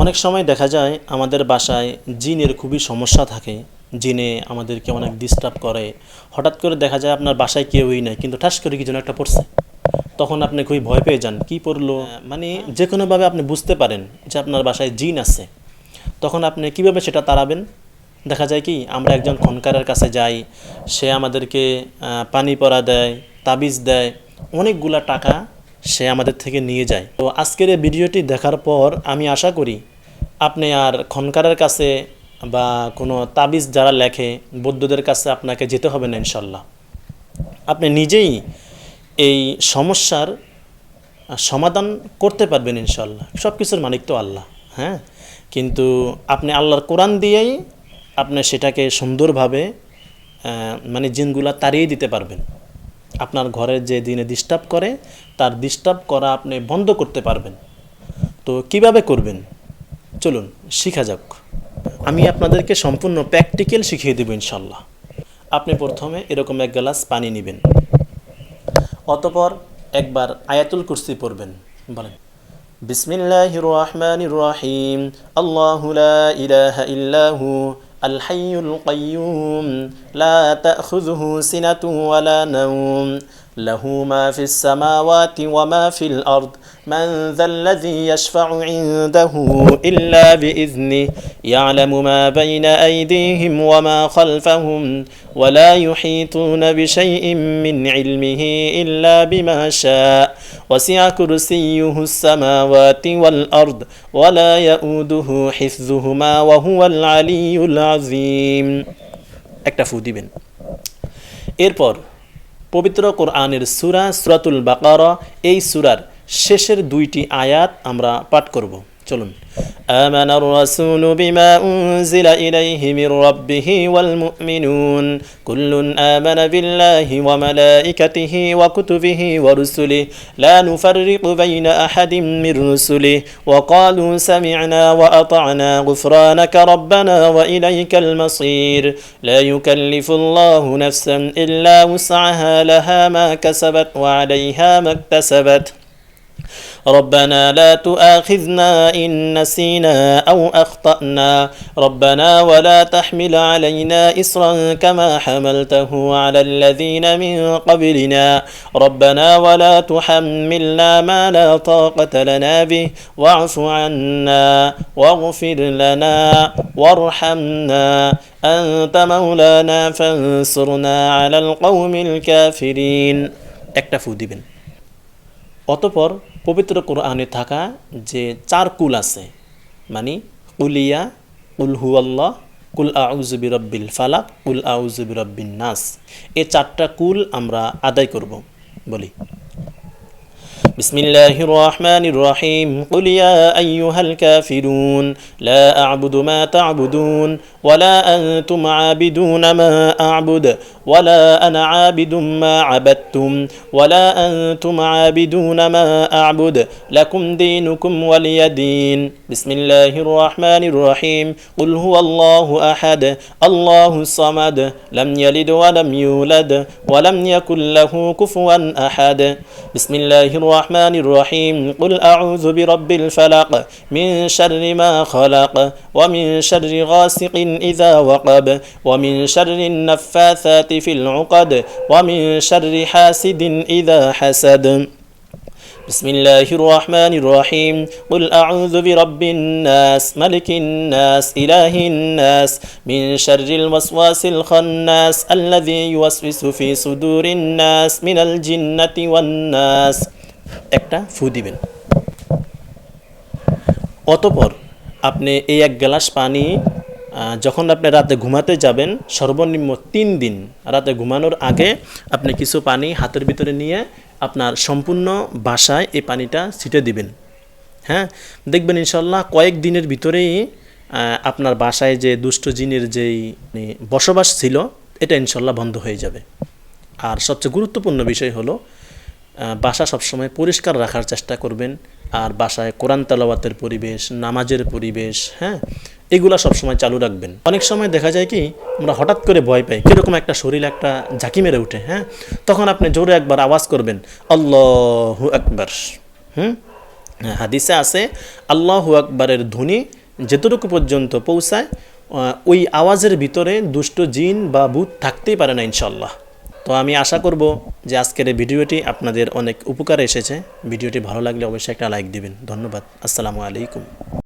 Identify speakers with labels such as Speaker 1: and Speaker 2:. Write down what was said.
Speaker 1: অনেক সময় দেখা যায় আমাদের বাসায় জিনের খুবই সমস্যা থাকে। জিনে আমাদেরকে অনেক ডিস্টার্ব করে। হঠাৎ করে দেখা যায় আপনার বাসায় কেউই নাই, কিন্তু ঠাস করে কি যেন একটা পড়ছে। তখন আপনি খুবই ভয় পেয়ে যান, কি পড়লো, মানে যে কোনোভাবে আপনি বুঝতে পারেন যে আপনার বাসায় জিন আছে। তখন আপনি কিভাবে সেটা তাড়াবেন? দেখা যায় কি আমরা একজন খনকারের কাছে যাই, সে আমাদেরকে পানি পড়া দেয়, তাবিজ দেয়, অনেকগুলা টাকা সে আমাদের থেকে নিয়ে যায়। তো আজকের এই ভিডিওটি দেখার পর আমি আশা করি আপনি আর খনকারের কাছে বা কোনো তাবিজ যারা লেখে বৌদ্ধদের কাছে আপনাকে যেতে হবে না ইনশাল্লাহ। আপনি নিজেই এই সমস্যার সমাধান করতে পারবেন ইনশাল্লাহ। সব কিছুর মালিক তো আল্লাহ, হ্যাঁ। কিন্তু আপনি আল্লাহর কোরআন দিয়েই আপনি সেটাকে সুন্দরভাবে মানে জিনগুলা তাড়িয়ে দিতে পারবেন। আপনার ঘরের যে দিনে ডিস্টার্ব করে তার ডিস্টার্ব করা আপনি বন্ধ করতে পারবেন। তো কিভাবে করবেন চলুন শিখা যাক। আমি আপনাদেরকে সম্পূর্ণ প্র্যাকটিক্যাল শিখিয়ে দেব ইনশাল্লাহ। আপনি প্রথমে এরকম এক গ্লাস পানি নেবেন, অতঃপর একবার আয়াতুল কুরসি পড়বেন। বলেন বিসমিল্লাহির রহমানির রহিম, আল্লাহু লা ইলাহা ইল্লাহু আল হাইয়ুল কাইয়্যুম লা তাখুযুহু সিনাতুন ওয়ালা নাওম লাহু মা ফিস সামাওয়াতি ওয়া মা ফিল আরদ মান যাল্লাযী ইয়াশফা'ু ইনদাহু ইল্লা বিইযনিহি ইয়া'লামু মা বাইনা আইদিহিম ওয়া মা খালফাহুম ওয়া লা ইউহীতুনা বিশাইইন মিন ইলমিহি ইল্লা বিমা শা'a ওয়াসি'a কুরসিয়্যুহুস সামাওয়াতি ওয়াল আরদ ওয়া লা ইয়াউদুহু হিফযুহুমা ওয়া হুয়াল আলিয়্যুল আযীম। একটা ফু দিবেন। এরপর পবিত্র কোরআনের সূরাতুল বাকারা, এই সূরার শেষের দুইটি আয়াত আমরা পাঠ করব। চলুন। আমানার রাসূলু বিমা উনজিলা ইলাইহি মির রাব্বিহি ওয়াল মুমিনুন কুল্লুন আমানা বিল্লাহি ওয়া মালাইকাতিহি ওয়া কুতুবিহি ওয়া রুসুলিহি লা নুফাররিকু বাইনা আহাদিম মির রুসুলিহি ওয়া ক্বালু সামি'না ওয়া আতা'না গুফরানাকা রাব্বানা ওয়া ইলাইকাল মাসীর লা ইউকাল্লিফুল্লাহু নাফসান ইল্লা উস'আহা লাহা মা কাসাবাত ওয়া আলাইহা মাকতাসাবাত ربنا لا تؤاخذنا إن نسينا أو أخطأنا ربنا ولا تحمل علينا إصرا كما حملته على الذين من قبلنا ربنا ولا تحملنا ما لا طاقة لنا به واعف عنا واغفر لنا وارحمنا أنت مولانا فانصرنا على القوم الكافرين। একটা ফু দিবেন। অতঃপর পবিত্র কোরআনে থাকা যে চার কুল আছে, মানে কুলিয়া, কুল হুয়াল্লাহ, কুল আউযু বিরাব্বিল ফালাক, কুল আউযু বিরাব্বিন নাস, এই চারটা কুল আমরা আদায় করব। বলি বিসমিল্লাহির রহমানির রহিম কুল ইয়া আইয়ুহাল কাফিরুন লা আ'বুদু মা তা'বুদুন ওয়ালা আনতুম আবিদুনা মা আ'বুদ ওয়ালা আনা আবিদুম মা আবাদতুম ওয়ালা আনতুম আবিদুনা মা আ'বুদ লাকুম দীনুকুম ওয়ালিয়া দীন। বিসমিল্লাহির রহমানির রহিম কুল হুয়াল্লাহু আহাদ আল্লাহুস সামাদ লাম ইয়ালিদ ওয়া লাম ইউলাদ ওয়া লাম ইয়াকুল লাহু কুফুয়ান আহাদ। বিসমিল্লাহির الرحمن الرحيم قل أعوذ برب الفلق من شر ما خلق ومن شر غاسق إذا وقب ومن شر النفاثات في العقد ومن شر حاسد إذا حسد بسم الله الرحمن الرحيم قل أعوذ برب الناس ملك الناس إله الناس من شر الوسواس الخناس الذي يوسوس في صدور الناس من الجنة والناس। একটা ফু দিবেন। অতঃপর আপনি এই এক গ্লাস পানি যখন আপনি রাতে ঘুমাতে যাবেন, সর্বনিম্ন 3 দিন রাতে ঘুমানোর আগে আপনি কিছু পানি হাতের ভিতরে নিয়ে আপনার সম্পূর্ণ বাসায় এই পানিটা ছিটে দিবেন। হ্যাঁ, দেখবেন ইনশাল্লাহ কয়েক দিনের ভিতরেই আপনার বাসায় যে দুষ্ট জিনের যেই বসবাস ছিল এটা ইনশাল্লাহ বন্ধ হয়ে যাবে। আর সবচেয়ে গুরুত্বপূর্ণ বিষয় হলো বাসা সবসময় পরিষ্কার রাখার চেষ্টা করবেন। আর বাসায় কোরআন তেলাওয়াতের পরিবেশ, নামাজের পরিবেশ, হ্যাঁ, এগুলা সবসময় চালু রাখবেন। অনেক সময় দেখা যায় কি আমরা হঠাৎ করে ভয় পাই, কীরকম একটা শরীর একটা ঝাঁকি মেরে উঠে, হ্যাঁ, তখন আপনি জোরে একবার আওয়াজ করবেন আল্লাহু আকবার। হাদিসে আছে আল্লাহু আকবারের ধ্বনি যেতটুকু পর্যন্ত পৌঁছায় ওই আওয়াজের ভিতরে দুষ্ট জিন বা ভূত থাকতেই পারে না ইনশাল্লাহ। তো আমি আশা করব যে আজকের এই ভিডিওটি আপনাদের অনেক উপকারে এসেছে। ভিডিওটি ভালো লাগলে অবশ্যই একটা লাইক দিবেন। ধন্যবাদ। আসসালামু আলাইকুম।